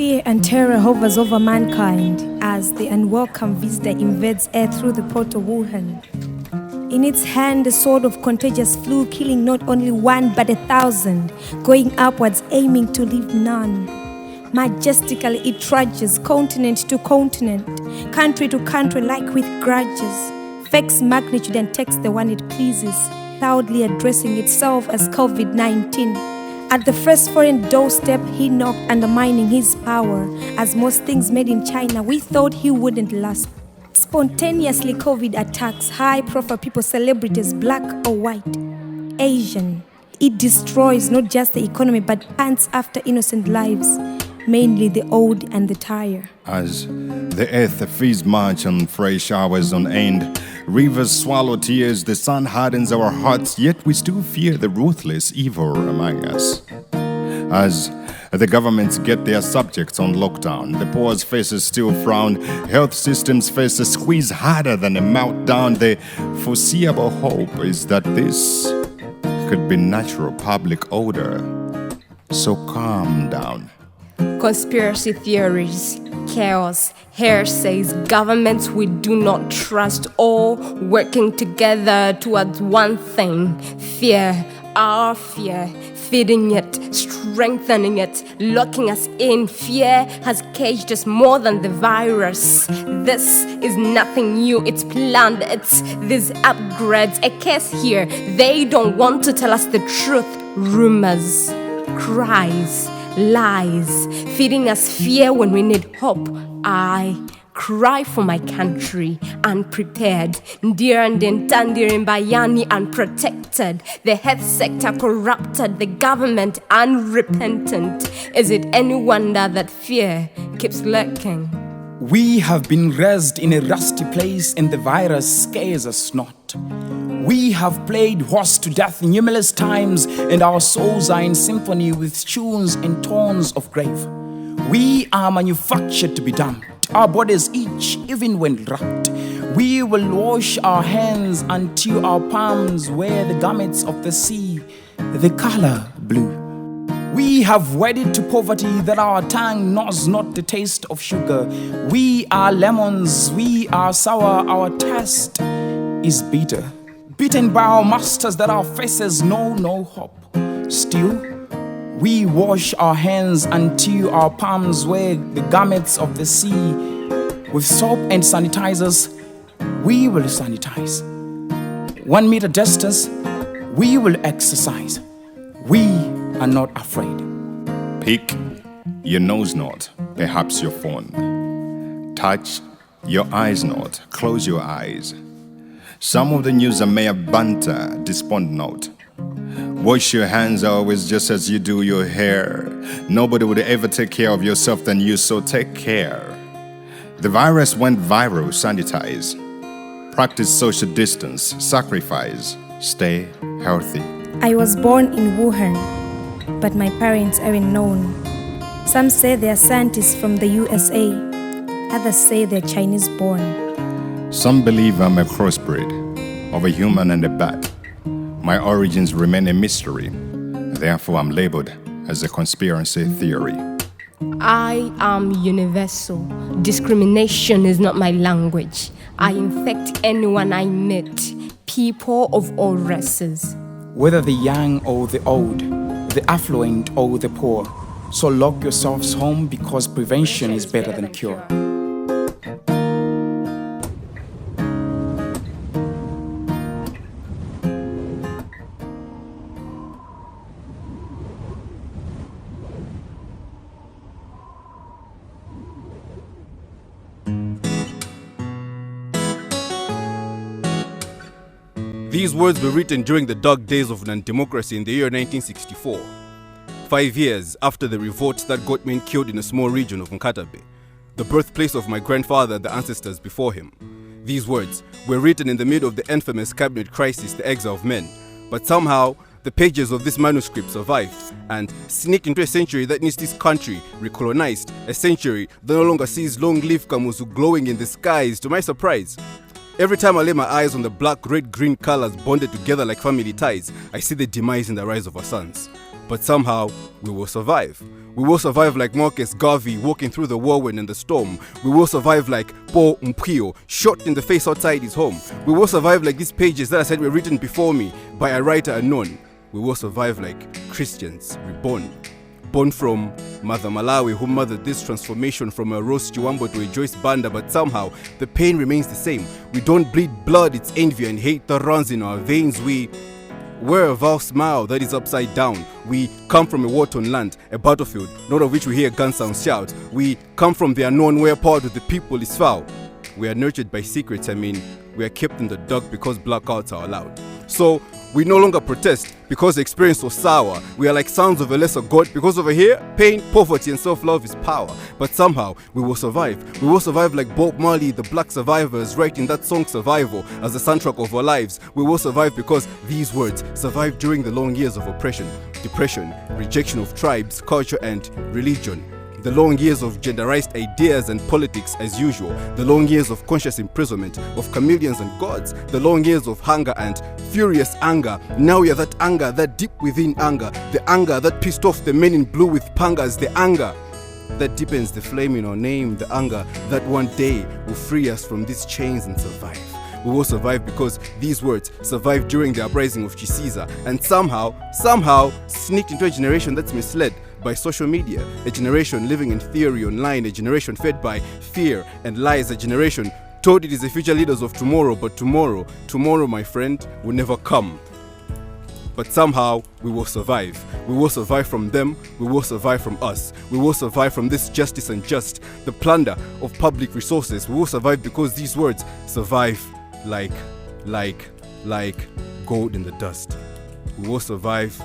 Fear and terror hovers over mankind as the unwelcome visitor invades Earth through the port of Wuhan. In its hand, the sword of contagious flu, killing not only one but 1,000, going upwards, aiming to leave none. Majestically it trudges, continent to continent, country to country, like with grudges, fakes magnitude and takes the one it pleases, loudly addressing itself as COVID-19. At the first foreign doorstep he knocked, undermining his power. As most things made in China, we thought he wouldn't last. Spontaneously COVID attacks high-profile people, celebrities, black or white, Asian. It destroys not just the economy but pants after innocent lives, mainly the old and the tired. As the earth feeds march on fresh hours on end, rivers swallow tears, the sun hardens our hearts, yet we still fear the ruthless evil among us. As the governments get their subjects on lockdown, the poor's faces still frown, health systems face a squeeze harder than a meltdown. The foreseeable hope is that this could be natural public order. So calm down. Conspiracy theories, chaos, hearsays, governments we do not trust, all working together towards one thing: fear, our fear, feeding it, strengthening it, locking us in. Fear has caged us more than the virus. This is nothing new, it's planned, it's these upgrades. A case here, they don't want to tell us the truth. Rumors, cries, lies, feeding us fear when we need hope. I cry for my country, unprepared. Bayani, unprotected. The health sector corrupted, the government unrepentant. Is it any wonder that fear keeps lurking? We have been raised in a rusty place and the virus scares us not. We have played horse to death numerous times and our souls are in symphony with tunes and tones of grave. We are manufactured to be damned, our bodies itch even when wrapped. We will wash our hands until our palms wear the garments of the sea, the color blue. We have wedded to poverty that our tongue knows not the taste of sugar. We are lemons, we are sour, our taste is bitter. Beaten by our masters that our faces know no hope. Still, we wash our hands until our palms wear the garments of the sea. With soap and sanitizers, we will sanitize. 1 meter distance, we will exercise. We are not afraid. Pick your nose not, perhaps your phone. Touch your eyes not, close your eyes. Some of the news are mere banter, despond not. Wash your hands always just as you do your hair. Nobody would ever take care of yourself than you, so take care. The virus went viral, sanitize. Practice social distance, sacrifice, stay healthy. I was born in Wuhan, but my parents aren't known. Some say they are scientists from the USA, others say they're Chinese born. Some believe I'm a crossbreed of a human and a bat. My origins remain a mystery, therefore I'm labeled as a conspiracy theory. I am universal. Discrimination is not my language. I infect anyone I meet, people of all races. Whether the young or the old, the affluent or the poor. So lock yourselves home because prevention is better than cure. These words were written during the dark days of non-democracy in the year 1964, 5 years after the revolt that got men killed in a small region of Nkatabe, the birthplace of my grandfather and the ancestors before him. These words were written in the middle of the infamous cabinet crisis, the exile of men, but somehow the pages of this manuscript survived and sneaked into a century that needs this country recolonized, a century that no longer sees long-lived Kamuzu glowing in the skies, to my surprise. Every time I lay my eyes on the black, red, green colors bonded together like family ties, I see the demise and the rise of our sons. but somehow we will survive. We will survive like Marcus Garvey walking through the whirlwind and the storm. We will survive like Paul Mpio shot in the face outside his home. We will survive like these pages that I said were written before me by a writer unknown. We will survive like Christians reborn. Born from Mother Malawi, who mothered this transformation from a Rose Chiwambo to a Joyce Banda, but somehow the pain remains the same. We don't bleed blood, it's envy and hate that runs in our veins. We wear a vile smile that is upside down. We come from a war-torn land, a battlefield, not of which we hear gun sounds shout. We come from the unknown where part of the people is foul. We are nurtured by secrets, we are kept in the dark because blackouts are allowed. So we no longer protest because the experience was sour. We are like sons of a lesser god because over here, pain, poverty and self-love is power. But somehow we will survive. We will survive like Bob Marley, the black survivors, writing that song Survival as the soundtrack of our lives. We will survive because these words survived during the long years of oppression, depression, rejection of tribes, culture and religion. The long years of genderized ideas and politics as usual. The long years of conscious imprisonment of chameleons and gods. The long years of hunger and furious anger. Now we are that anger, that deep within anger. The anger that pissed off the men in blue with pangas. The anger that deepens the flame in our name. The anger that one day will free us from these chains and survive. We will survive because these words survived during the uprising of Chisiza and somehow sneaked into a generation that's misled by social media, a generation living in theory online, a generation fed by fear and lies, a generation told it is the future leaders of tomorrow, but tomorrow, my friend, will never come. But somehow we will survive. We will survive from them, we will survive from us. We will survive from this justice unjust, the plunder of public resources. We will survive because these words survive like gold in the dust. We will survive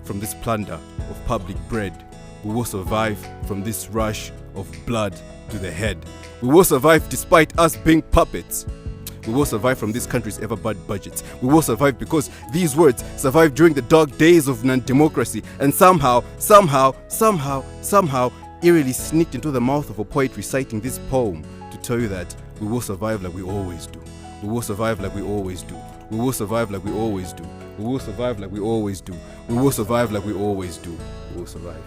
from this plunder of public bread. We will survive from this rush of blood to the head. We will survive despite us being puppets. We will survive from this country's ever-bad budgets. We will survive because these words survived during the dark days of non-democracy and somehow, eerily sneaked into the mouth of a poet reciting this poem to tell you that we will survive like we always do. We will survive like we always do. We will survive like we always do. We will survive like we always do. We will survive like we always do. We will survive.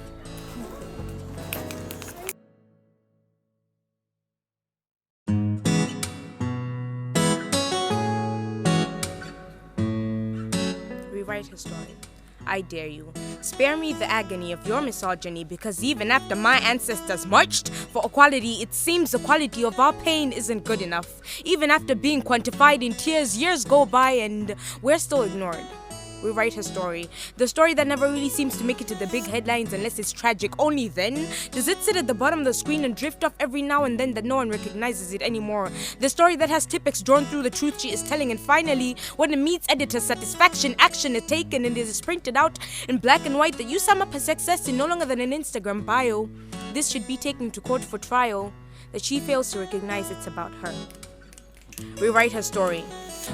Rewrite her story. I dare you. Spare me the agony of your misogyny, because even after my ancestors marched for equality, it seems the quality of our pain isn't good enough. Even after being quantified in tears, years go by and we're still ignored. Rewrite her story. The story that never really seems to make it to the big headlines unless it's tragic. Only then does it sit at the bottom of the screen and drift off every now and then that no one recognizes it anymore. The story that has Tipex drawn through the truth she is telling, and finally, when it meets editor's satisfaction, action is taken and it is printed out in black and white that you sum up her success in no longer than an Instagram bio. This should be taken to court for trial. That she fails to recognize it's about her. Rewrite her story.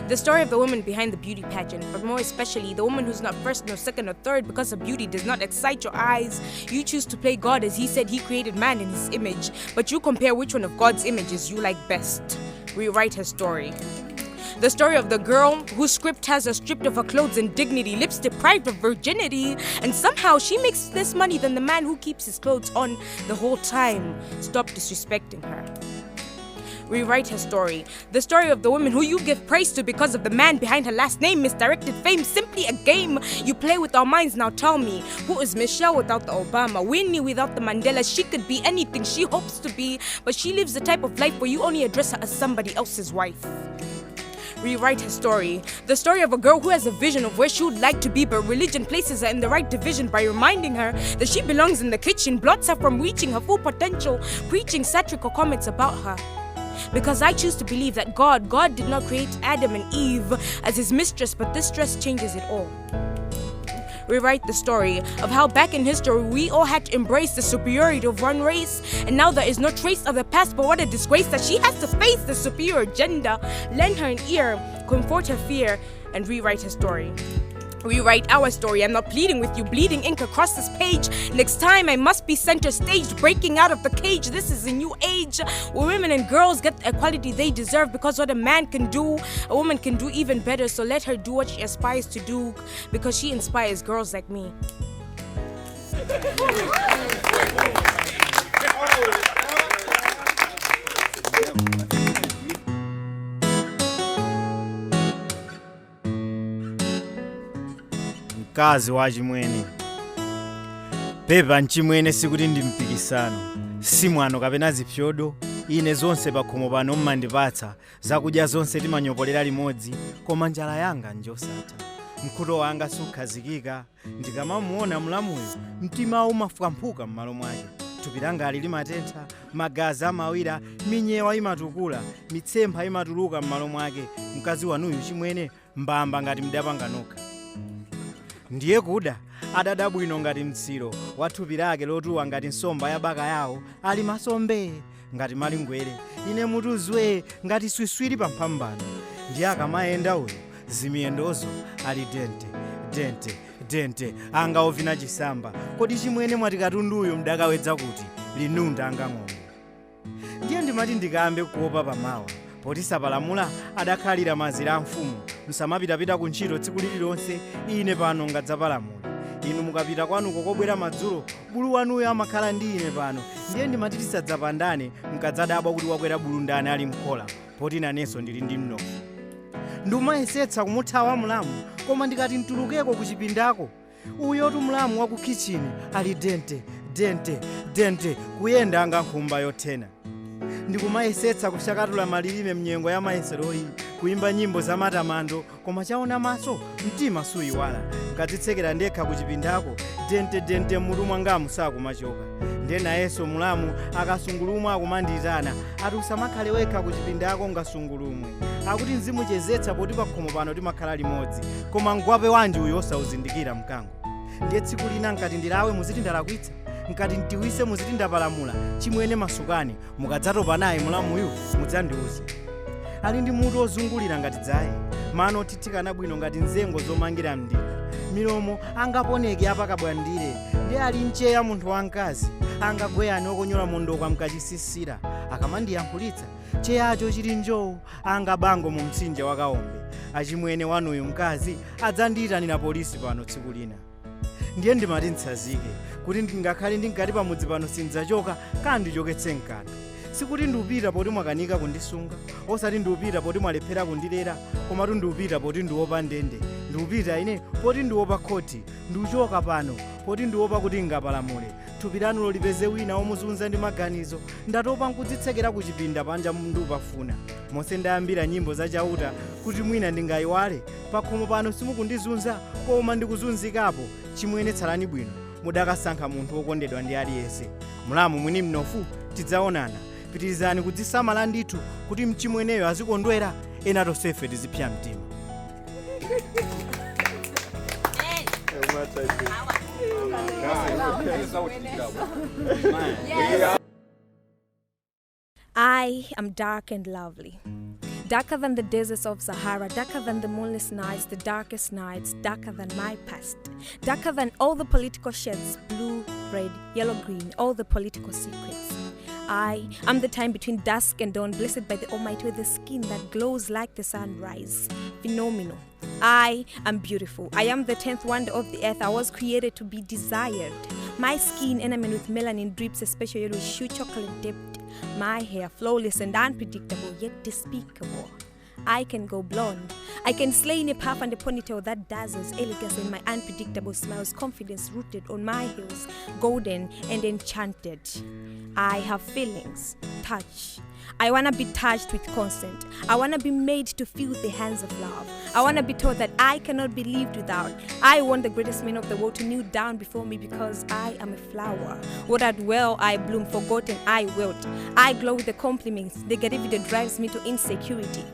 The story of the woman behind the beauty pageant, but more especially the woman who's not first nor second or third because her beauty does not excite your eyes. You choose to play God as he said he created man in his image, but you compare which one of God's images you like best. Rewrite her story. The story of the girl whose script has her stripped of her clothes and dignity, lips deprived of virginity, and somehow she makes less money than the man who keeps his clothes on the whole time. Stop disrespecting her. Rewrite her story. The story of the woman who you give praise to because of the man behind her last name, misdirected fame, simply a game you play with our minds. Now tell me, who is Michelle without the Obama, Winnie without the Mandela? She could be anything she hopes to be, but she lives the type of life where you only address her as somebody else's wife. Rewrite her story. The story of a girl who has a vision of where she would like to be, but religion places her in the right division by reminding her that she belongs in the kitchen, blots her from reaching her full potential, preaching satirical comments about her. Because I choose to believe that God did not create Adam and Eve as his mistress, but this dress changes it all. Rewrite the story of how back in history we all had to embrace the superiority of one race, and now there is no trace of the past, but what a disgrace that she has to face the superior gender. Lend her an ear, comfort her fear, and rewrite her story. Rewrite our story. I'm not pleading with you, bleeding ink across this page. Next time I must be center staged, breaking out of the cage. This is a new age where women and girls get the equality they deserve, because what a man can do, a woman can do even better. So let her do what she aspires to do, because she inspires girls like me. Mkazi wa chimwene pepa mchimwene sikuti ndi mpikisano si mwano kapena zipyodo ine zonse pakhomo pano mmandipatsa zakudya zonse timanyopolera limodzi koma njala yanga njosatha mkhuto wanga sukhazikika ndikamamuona mlamuyo mtima umafwamphuka m'malo mwake thupi langa limatentha magazi amawira minyewa imatukula mitsempha imatuluka m'malo mwake mkazi wanuyu chimwene mbamba ngati mdapanga nokha ndiye kuda adada bwino ngati mtsiro wa thupi lake lotuwa ngati nsomba ya baka yawo ali masombe ngati malingwere ine mutuzwe ngati swiswiri pamphambano ndiye akamayenda uyu zimiyendozo ali dente anga ovina chisamba kodi chimwene mwati katunduyo mdakawedza kuti linunda anga ng'ombe ndiye ndimati ndikambe kuopa pamawa poti sapalamula adakhalira mazira a mfumu msamapitapita ku ntchito tsiku lililonse ine pano ngadzapalamula inu mukapita kwanuko kobwera madzulo bulu wanuyo amakhala ndi ine pano ndiye ndimati tisadzapandane mkadzadabwa kuti wakwera bulu ndani ali mkhola poti nanenso ndili ndi mnofu ndimayesetsa kumuthawa mlamu koma ndikati ntulukeko ku chipindako uyotu mlamu wa ku kichini ali dente kuyenda anga nkhumba yothena ndikumayesetsa kushakatula malilime mnyengo ya mayeseroyi kuimba nyimbo za matamando koma chaona maso mtima suyiwala nkadzitsekera ndekha ku chipindako dente mutu mwanga musakumachoka ndiye nayenso mulamu akasungulumwe akumanditana ati usamakhale wekha ku chipindako ngasungulumwe akuti nzimuchezetsa poti pakhomo pano timakhala limodzi koma ngwape wanji uyo osauzindikira mkango ndiye tsiku lina nkati ndilawe muziti ndalakwitsa nkati ntiwise muziti ndapalamula chimwene masukani mukadzatopa naye mulamuyu mudzandiuze ali ndi mutu ozungulira ngati dzayi mano otithikana bwino ngati nzengo zomangira mdima milomo angaponeke apakabwandire ndiye ali mcheya munthu wamkazi angagweyani okonyola mondokwa mkachisisira akamandiyankhulitsa cheyacho chili njowu angabango mu mtsinje wa kaombe achimwene wanuyu mkazi adzandiyitanira polisi pano tsiku lina ndiye ndimati ntsazike kuti ndingakhale ndingati pamudzi pano sindidzachoka kandichoketse mkanda sikuti ndiupita poti mwakanika kundisunga osati ndiupita poti mwalephera kundilera komatu ndiupita poti ndiopa ndende ndiupita ine poti ndiopa khoti ndiuchoka pano poti ndiopa kuti ngapalamule thupi lanulo lipeze wina omuzunza ndi maganizo ndatopa nkudzitsekera ku chipinda panja ndupafuna monse ndayambira nyimbo zachauta kuti mwina ndingayiwale pakhomo pano simukundizunza koma ndikuzunzikapo chimwene tsalani bwino mudakasankha munthu wokondedwa ndi aliyense mulamu mwini mnofu tidzaonana pitirizani kudzisamala ndithu kuti mchimweneyo azikondwera ena tonsefe tizipya mtima I am dark and lovely. Darker than the deserts of Sahara, darker than the moonless nights, the darkest nights, darker than my past, darker than all the political shades, blue, red, yellow, green, all the political secrets. I am the time between dusk and dawn, blessed by the Almighty with a skin that glows like the sunrise. Phenomenal. I am beautiful. I am the 10th wonder of the earth. I was created to be desired. My skin enamelled with melanin drips a special yellow hue, chocolate dipped. My hair flawless and unpredictable, yet despicable. I can go blonde. I can slay in a puff and a ponytail that dazzles, elegance in my unpredictable smiles, confidence rooted on my heels, golden and enchanted. I have feelings, touch. I wanna be touched with consent. I wanna be made to feel the hands of love. I wanna be told that I cannot be lived without. I want the greatest man of the world to kneel down before me because I am a flower. Watered well, I bloom, forgotten, I wilt. I glow with the compliments. Negativity drives me to insecurity.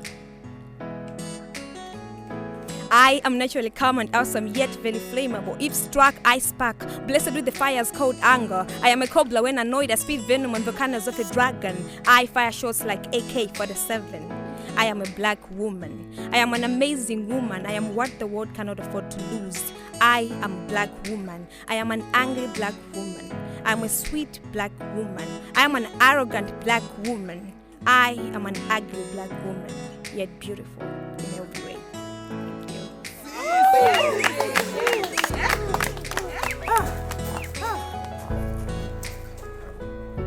I am naturally calm and awesome, yet very flammable. If struck, I spark. Blessed with the fires called anger. I am a cobbler when annoyed. I spit venom on volcanoes of a dragon. I fire shots like AK-47. I am a black woman. I am an amazing woman. I am what the world cannot afford to lose. I am a black woman. I am an angry black woman. I am a sweet black woman. I am an arrogant black woman. I am an ugly black woman, yet beautiful in every way. Thank you.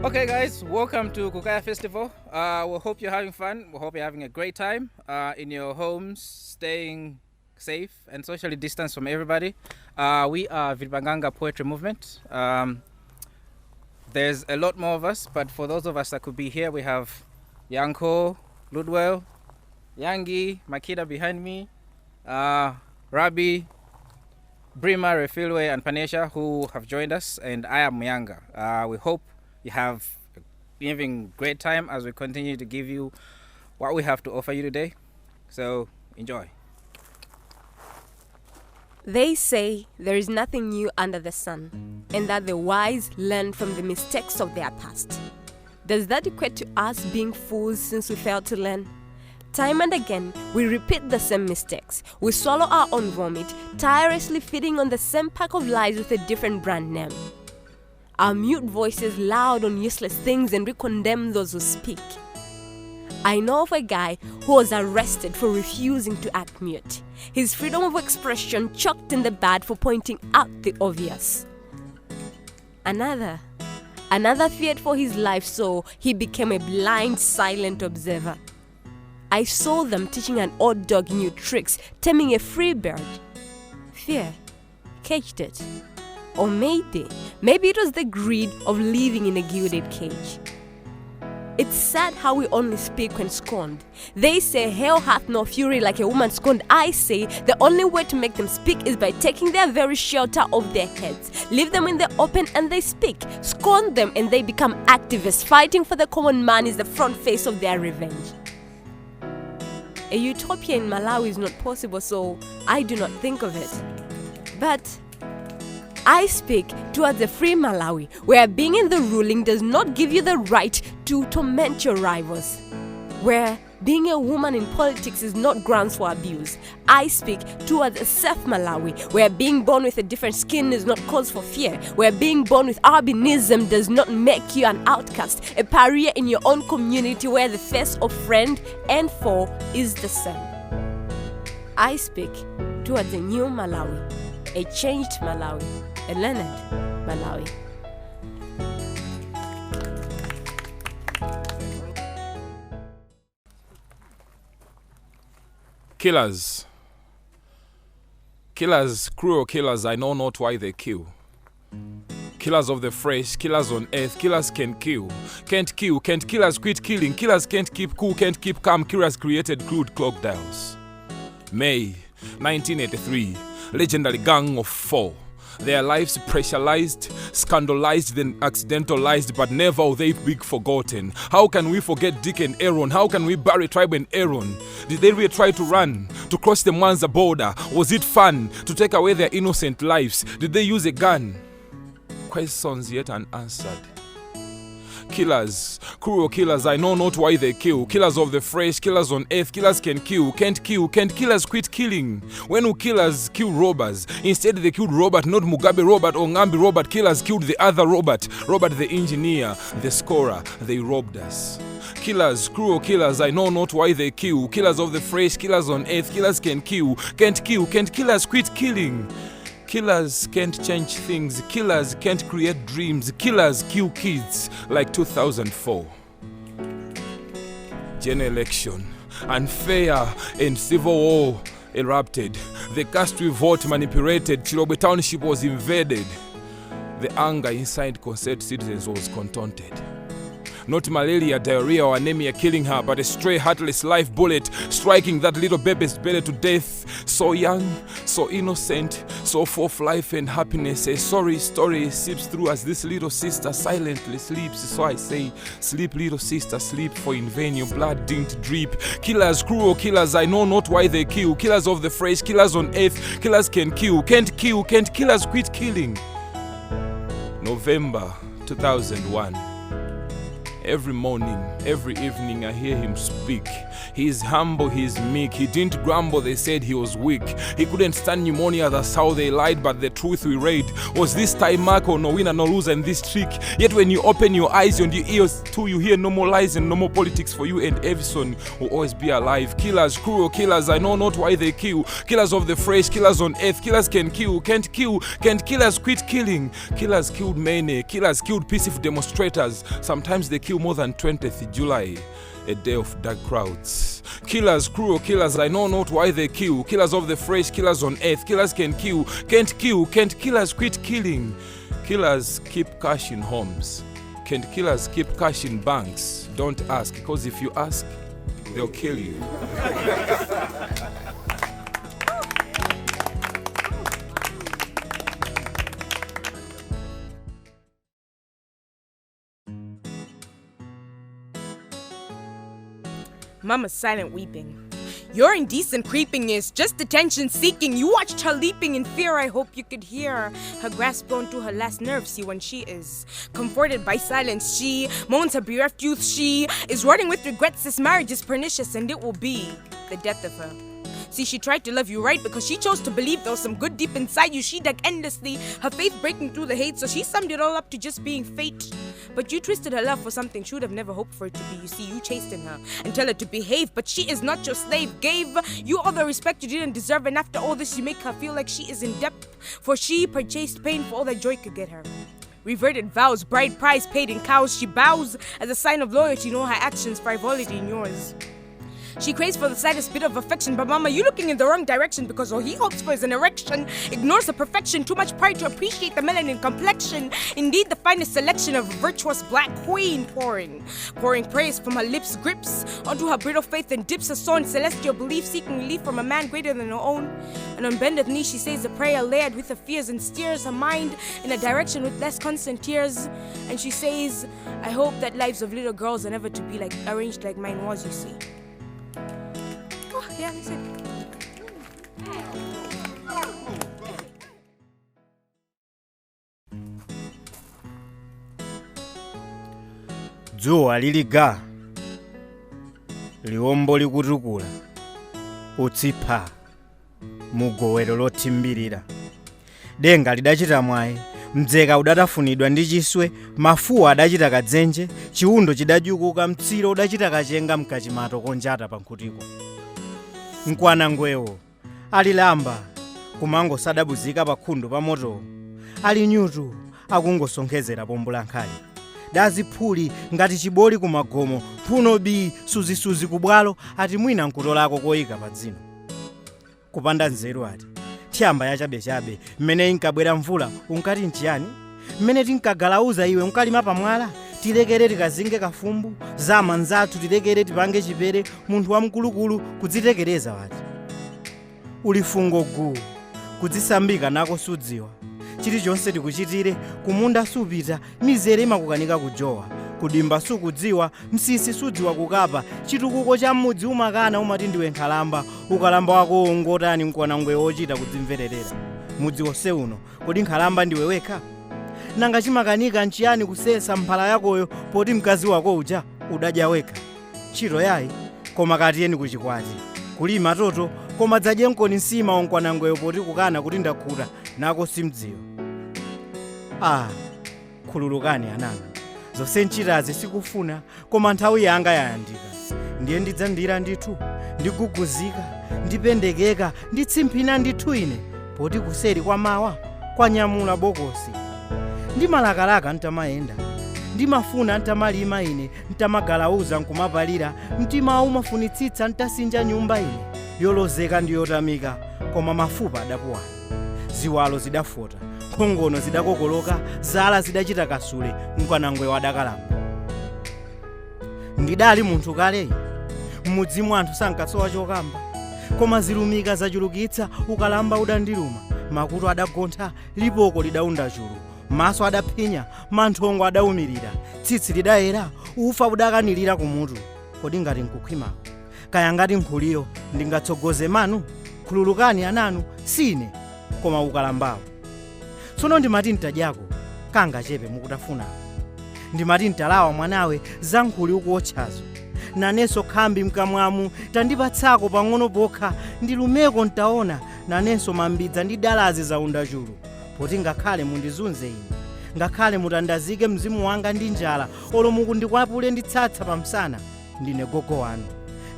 Okay, guys, welcome to Kukaya Festival. We hope you're having fun. We hope you're having a great time in your homes, staying safe and socially distanced from everybody. We are Villipanganga Poetry Movement. There's a lot more of us, but for those of us that could be here, we have Yanko, Ludwell, Yangi, Makida behind me, Rabi, Brima, Refilwe, and Panesha, who have joined us, and I am Myanga. We hope you have been having a great time as we continue to give you what we have to offer you today. So enjoy. They say there is nothing new under the sun, and that the wise learn from the mistakes of their past. Does that equate to us being fools since we failed to learn? Time and again, we repeat the same mistakes. We swallow our own vomit, tirelessly feeding on the same pack of lies with a different brand name. Our mute voices loud on useless things, and we condemn those who speak. I know of a guy who was arrested for refusing to act mute. His freedom of expression chucked in the bad for pointing out the obvious. Another feared for his life, so he became a blind, silent observer. I saw them teaching an odd dog new tricks, taming a free bird. Fear caged it. Or maybe it was the greed of living in a gilded cage. It's sad how we only speak when scorned. They say hell hath no fury like a woman scorned. I say the only way to make them speak is by taking their very shelter off their heads. Leave them in the open and they speak. Scorn them and they become activists. Fighting for the common man is the front face of their revenge. A utopia in Malawi is not possible, so I do not think of it. But I speak towards a free Malawi, where being in the ruling does not give you the right to torment your rivals. Where being a woman in politics is not grounds for abuse. I speak towards a safe Malawi, where being born with a different skin is not cause for fear. Where being born with albinism does not make you an outcast, a pariah in your own community where the face of friend and foe is the same. I speak towards a new Malawi, a changed Malawi, a learned Malawi. Killers, cruel killers, I know not why they kill. Killers of the fresh, killers on earth, killers can kill. Can't killers quit killing, killers can't keep cool, can't keep calm, killers created crude crocodiles. May 1983, legendary gang of 4. Their lives pressurized, scandalized, then accidentalized, but never will they be forgotten. How can we forget Dick and Aaron? How can we bury Tribe and Aaron? Did they really try to run, to cross the Mwanza border? Was it fun to take away their innocent lives? Did they use a gun? Questions yet unanswered. Killers, cruel killers, I know not why they kill. Killers of the fresh, killers on earth, killers can kill. Can't killers quit killing? When will killers kill robbers? Instead they killed Robert, not Mugabe Robert or Ngambi Robert. Killers killed the other Robert the engineer, the scorer. They robbed us. Killers, cruel killers, I know not why they kill. Killers of the fresh, killers on earth, killers can kill. Can't killers quit killing? Killers can't change things, killers can't create dreams, killers kill kids like 2004. General election, unfair and civil war erupted. The caste we vote manipulated, Chilobe Township was invaded. The anger inside concerned citizens was contented. Not malaria, diarrhea or anemia killing her, but a stray heartless life bullet striking that little baby's belly to death. So young, so innocent, so full of life and happiness. A sorry story seeps through as this little sister silently sleeps. So I say, sleep little sister, sleep, for in vain your blood didn't drip. Killers, cruel killers, I know not why they kill. Killers of the fresh, killers on earth, killers can kill. Can't killers quit killing? November 2001. Every morning, every evening I hear him speak. He is humble, he is meek. He didn't grumble, they said he was weak. He couldn't stand pneumonia, that's how they lied. But the truth we read was this time Marco, no winner, no loser in this trick. Yet when you open your eyes and your ears too, you hear no more lies and no more politics for you, and Evison will always be alive. Killers, cruel killers, I know not why they kill. Killers of the fresh, killers on earth. Killers can kill, can't kill. Can't killers quit killing? Killers killed many. Killers killed peaceful demonstrators. Sometimes they kill more than 20th July, a day of dark crowds. Killers, cruel killers, I know not why they kill. Killers of the fresh, killers on earth. Killers can kill, can't kill. Can't killers quit killing? Killers keep cash in homes. Can't killers keep cash in banks? Don't ask, because if you ask, they'll kill you. Mama's silent weeping. Your indecent creeping is just attention seeking. You watched her leaping in fear, I hope you could hear her grasp onto her last nerve. See, when she is comforted by silence, she moans her bereft youth. She is running with regrets. This marriage is pernicious and it will be the death of her. See, she tried to love you right because she chose to believe there was some good deep inside you. She dug endlessly, her faith breaking through the hate, so she summed it all up to just being fate. But you twisted her love for something she would have never hoped for it to be. You see, you chastened her and tell her to behave, but she is not your slave. Gave you all the respect you didn't deserve, and after all this you make her feel like she is in debt, for she purchased pain for all that joy could get her. Reverted vows, bride price paid in cows. She bows as a sign of loyalty, know her actions, frivolity in yours. She craves for the slightest bit of affection, but mama, you're looking in the wrong direction because all he hopes for is an erection. Ignores the perfection, too much pride to appreciate the melanin complexion. Indeed, the finest selection of a virtuous black queen pouring praise from her lips, grips onto her brittle faith and dips her soul in celestial belief, seeking relief from a man greater than her own. And on bended knee, she says a prayer layered with her fears and steers her mind in a direction with less constant tears. And she says, I hope that lives of little girls are never to be like arranged like mine was, you see. Yeah, that's it. Dzuwa liliga, liwombo likutukula, utsipha, mugowero lotimbirira. Denga lidachita mwayi, mdzeka udatafunidwa ndi chiswe, mafuwa adachita kadzenje, chiwundo chidajukuka, mtsiro udachita kachenga mkachimato konjata pankhutiko. Mkwanangwewo alilamba kumango sadabuzika pakhundo pa moto, ali nyutu akungosonkhezera pombo la nkhali. Daziphuli ngati chiboli kumagomo, mphuno bi suzisuzi kubwalo, ati mwina nkuto lako koyika pa dzino. Kupanda nzeru ati thyamba yachabechabe, mmene inkabwera mvula unkati nchiyani? Mmene tinkagalauza iwe unkalima pamwala? Tilekere tikazinge kafumbu, zama nzathu tilekere tipange chipere, munthu wamkulukulu kudzitekereza wati. Ulifungo guu, kudzisambika nako sudziwa. Chilichonse tikuchitire, kumunda supita, mizere imakukanika kujowa. Kudimba sukudziwa, msisi sudziwa kukapa, chitukuko cha mudzi umakana umati ndiwe nkhalamba, ukalamba wako ongotani mkwanangwe ochita kudzimvererera. Mudzi wonse uno, kodi nkhalamba ndiwe wekha? Nanga chimakanika nchiyani kusesa mphala yakoyo poti mkazi wako uja udadya wekha? Ntchito yayi, koma katiyeni kuchikwati. Kulima toto, koma dzadye nkoni nsima onkwanangweyo poti kukana kuti ndakhuta nako simdziwa. Khululukani ananga, zonse nchitazi sikufuna, koma nthawi yanga yayandika. Ndiye ndidzandira ndithu, ndiguguzika, ndipendekeka, nditsimphina ndithu ine, poti kuseri kwa mawa, kwanyamula bokosi. Ndimalakalaka ntamayenda, ndimafuna ntamalima ine, ntamagalauza nkumapalira, mtima umafunitsitsa ntasinja nyumba ine, yolozeka ndiyotamika, koma mafupa adapuwana. Ziwalo zidafota, khongono zidakokoloka, zala zidachita kasule, mkwanangwe wadakalamba. Ndidali munthu kale, m'mudzi mwanthu sankatsowa chokamba, koma zilumika zachulukitsa, ukalamba udandiluma, makutu adagontha, lipoko lidaunda chulu. Maso adaphinya, manthongo adaumirira, tsitsi lidayera, ufa udakanilira kumutu. Kodi ngati nkukhwimako, kaya ngati nkhuliyo, ndingatsogoze manu? Khululukani ananu, sine, koma ukalambawo. Tsono ndimati ntadyako, kanga chepe mukutafunako. ndimati mtalawa mwanawe zankhuli ukuotchazo nanenso khambi mkamwamu tandipatsako pang'ono pokha ndilumeko ntaona nanenso mambidza ndi dalazi za undachulu poti ngakhale mundizunze ine ngakhale mutandazike mzimu wanga ndi njala olo mukundikwapule nditsatsa pamsana ndine gogo wanu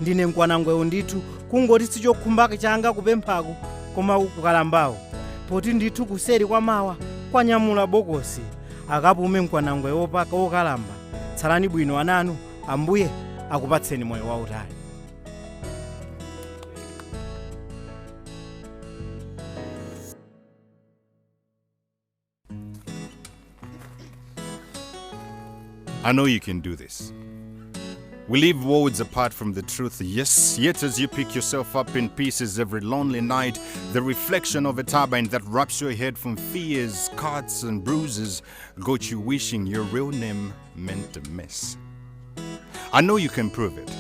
ndine mkwanangwewo ndithu kungoti sichokhumbaka changa kupemphako koma kukalambawo poti ndithu kuseri kwa mawa kwanyamula bokosi akapume mkwanangwewo paka wokalamba tsalani bwino ananu ambuye akupatseni moyo wautali. I know you can do this. We live worlds apart from the truth, yes, yet as you pick yourself up in pieces every lonely night, the reflection of a turbine that wraps your head from fears, cuts and bruises got you wishing your real name meant a mess. I know you can prove it.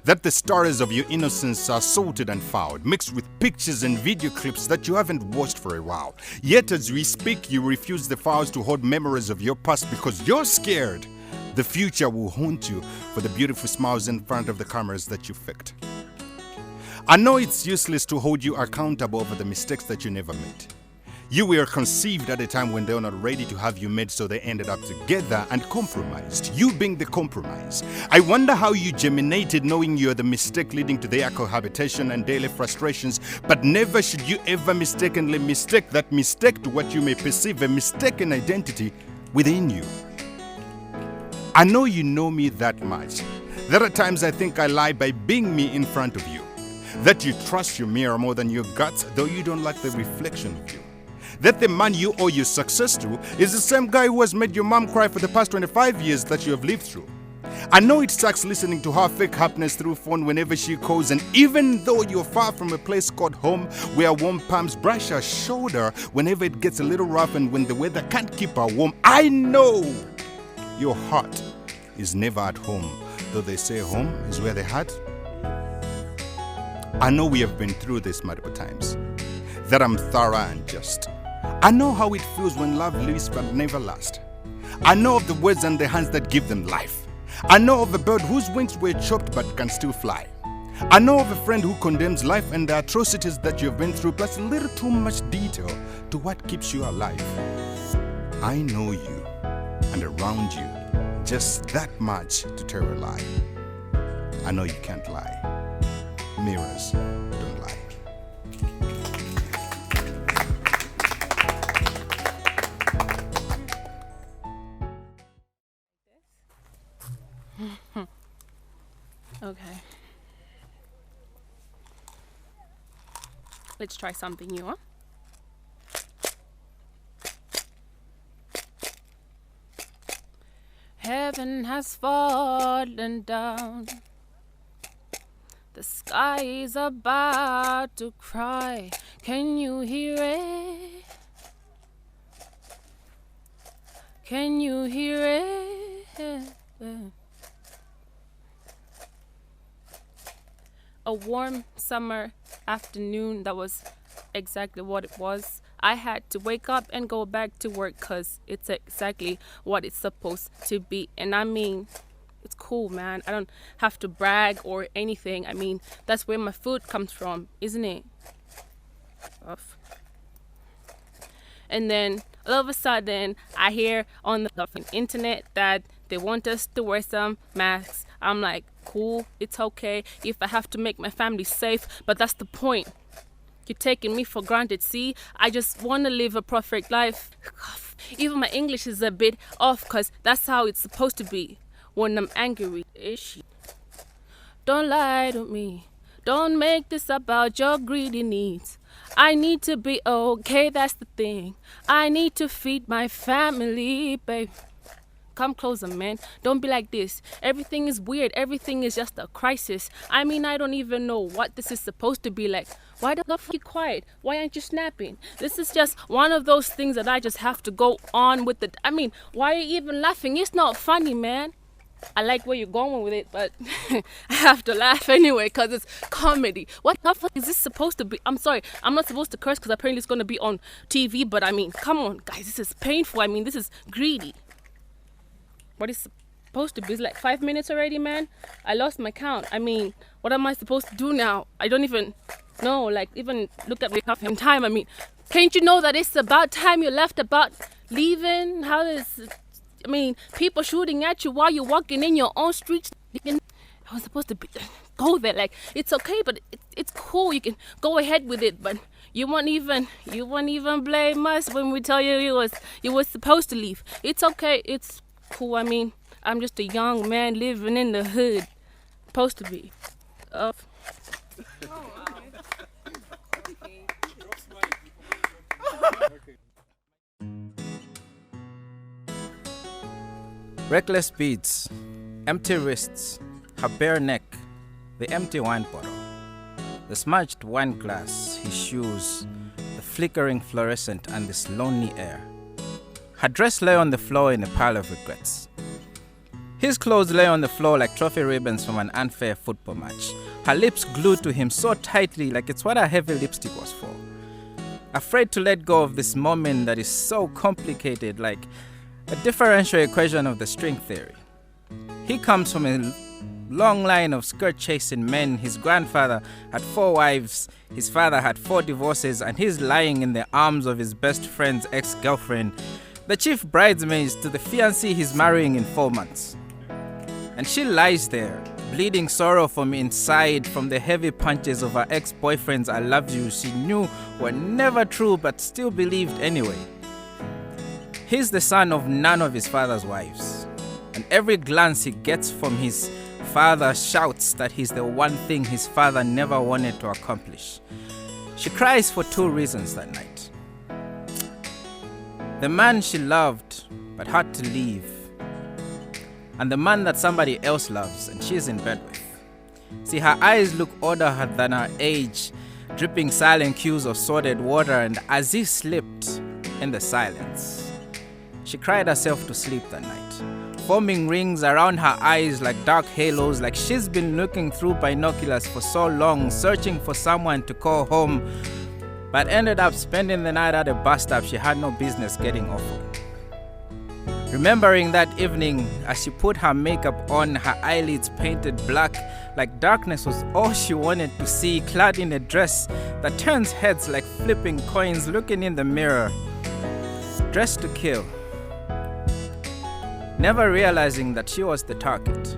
That the stories of your innocence are salted and fouled, mixed with pictures and video clips that you haven't watched for a while. Yet as we speak, you refuse the files to hold memories of your past because you're scared the future will haunt you for the beautiful smiles in front of the cameras that you faked. I know it's useless to hold you accountable for the mistakes that you never made. You were conceived at a time when they were not ready to have you made, so they ended up together and compromised, you being the compromise. I wonder how you germinated knowing you're the mistake leading to their cohabitation and daily frustrations, but never should you ever mistakenly mistake that mistake to what you may perceive a mistaken identity within you. I know you know me that much. There are times I think I lie by being me in front of you. That you trust your mirror more than your guts, though you don't like the reflection of you. That the man you owe your success to is the same guy who has made your mom cry for the past 25 years that you have lived through. I know it sucks listening to her fake happiness through phone whenever she calls, and even though you're far from a place called home where warm palms brush her shoulder whenever it gets a little rough and when the weather can't keep her warm, I know your heart is never at home, though they say home is where the heart. I know we have been through this multiple times, that I'm thorough and just. I know how it feels when love lives but never lasts. I know of the words and the hands that give them life. I know of a bird whose wings were chopped but can still fly. I know of a friend who condemns life and the atrocities that you have been through, plus a little too much detail to what keeps you alive. I know you, and around you, just that much to tell a lie. I know you can't lie. Mirrors don't lie. Okay. Let's try something new, huh? Heaven has fallen down. The sky is about to cry. Can you hear it? Can you hear it? A warm summer afternoon, that was exactly what it was. I had to wake up and go back to work because it's exactly what it's supposed to be. And I mean, it's cool, man. I don't have to brag or anything. I mean, that's where my food comes from, isn't it? Off. And then all of a sudden, I hear on the internet that they want us to wear some masks. I'm like, cool, it's okay if I have to make my family safe, but that's the point. You're taking me for granted. See, I just want to live a perfect life. Even my English is a bit off because that's how it's supposed to be when I'm angry. Don't lie to me. Don't make this about your greedy needs. I need to be okay, that's the thing. I need to feed my family, babe. Come closer, man. Don't be like this. Everything is weird. Everything is just a crisis. I mean, I don't even know what this is supposed to be like. Why the fuck are you quiet? Why aren't you snapping? This is just one of those things that I just have to go on with it. I mean, why are you even laughing? It's not funny, man. I like where you're going with it, but I have to laugh anyway because it's comedy. What the fuck is this supposed to be? I'm sorry, I'm not supposed to curse because apparently it's going to be on TV, but I mean, come on, guys, this is painful. I mean, this is greedy. what is supposed to be. It's like 5 minutes already, man. I lost my count. I mean, what am I supposed to do now? I don't even know. Like, even look at my time. I mean, can't you know that it's about time you left, about leaving? How is, I mean, people shooting at you while you're walking in your own streets. I was supposed to go there. Like, it's okay, but it's cool. You can go ahead with it, but you won't even blame us when we tell you you was supposed to leave. It's okay. It's cool. I mean, I'm just a young man living in the hood. Supposed to be. Reckless beads, empty wrists, her bare neck, the empty wine bottle, the smudged wine glass, his shoes, the flickering fluorescent and this lonely air. Her dress lay on the floor in a pile of regrets. His clothes lay on the floor like trophy ribbons from an unfair football match. Her lips glued to him so tightly, like it's what a heavy lipstick was for. Afraid to let go of this moment that is so complicated, like a differential equation of the string theory. He comes from a long line of skirt-chasing men. His grandfather had 4 wives, his father had 4 divorces, and he's lying in the arms of his best friend's ex-girlfriend, the chief bridesmaid to the fiancé he's marrying in 4 months. And she lies there, bleeding sorrow from inside from the heavy punches of her ex-boyfriend's "I love you" she knew were never true but still believed anyway. He's the son of none of his father's wives, and every glance he gets from his father shouts that he's the one thing his father never wanted to accomplish. She cries for 2 reasons that night. The man she loved but had to leave, and the man that somebody else loves and she's in bed with. See, her eyes look older than her age, dripping silent cues of sordid water, and as he slipped in the silence, she cried herself to sleep that night, forming rings around her eyes like dark halos, like she's been looking through binoculars for so long, searching for someone to call home, but ended up spending the night at a bus stop she had no business getting off on. Remembering that evening, as she put her makeup on, her eyelids painted black, like darkness was all she wanted to see, clad in a dress that turns heads like flipping coins, looking in the mirror, dressed to kill, never realizing that she was the target.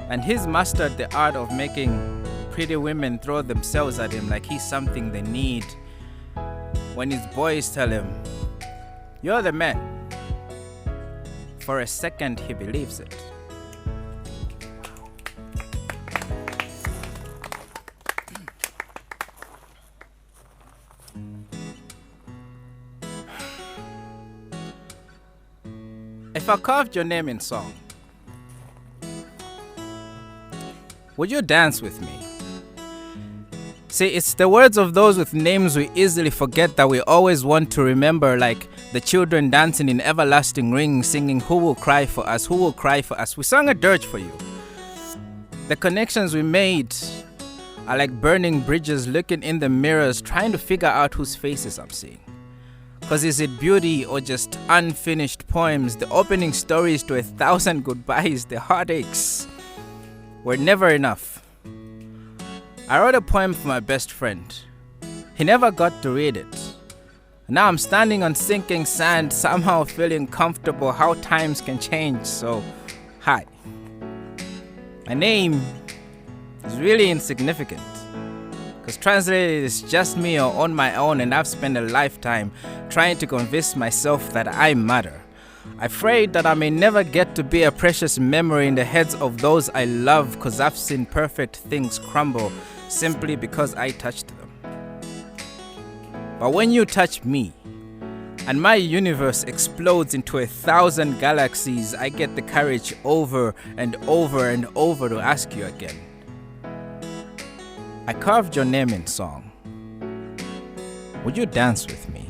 And he's mastered the art of making pretty women throw themselves at him like he's something they need. When his boys tell him, "You're the man," for a second he believes it. If I carved your name in song, would you dance with me? See, it's the words of those with names we easily forget that we always want to remember, like the children dancing in everlasting rings, singing "Who will cry for us? Who will cry for us?" We sang a dirge for you. The connections we made are like burning bridges, looking in the mirrors, trying to figure out whose faces I'm seeing. Cause is it beauty or just unfinished poems, the opening stories to 1,000 goodbyes, the heartaches were never enough. I wrote a poem for my best friend. He never got to read it. Now I'm standing on sinking sand, somehow feeling comfortable how times can change. So, hi. My name is really insignificant, because translated it's just me or on my own, and I've spent a lifetime trying to convince myself that I matter. Afraid that I may never get to be a precious memory in the heads of those I love, because I've seen perfect things crumble simply because I touched them. But when you touch me, and my universe explodes into 1,000 galaxies, I get the courage over and over and over to ask you again. I carved your name in song. Would you dance with me?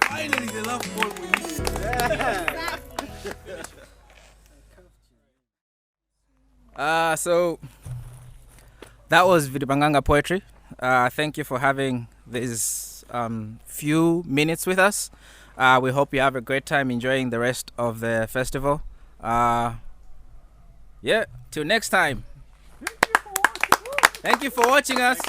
Finally, the love ball we need. So that was Villipanganga poetry. Thank you for having these few minutes with us. We hope you have a great time enjoying the rest of the festival. Yeah, till next time. Thank you for watching us.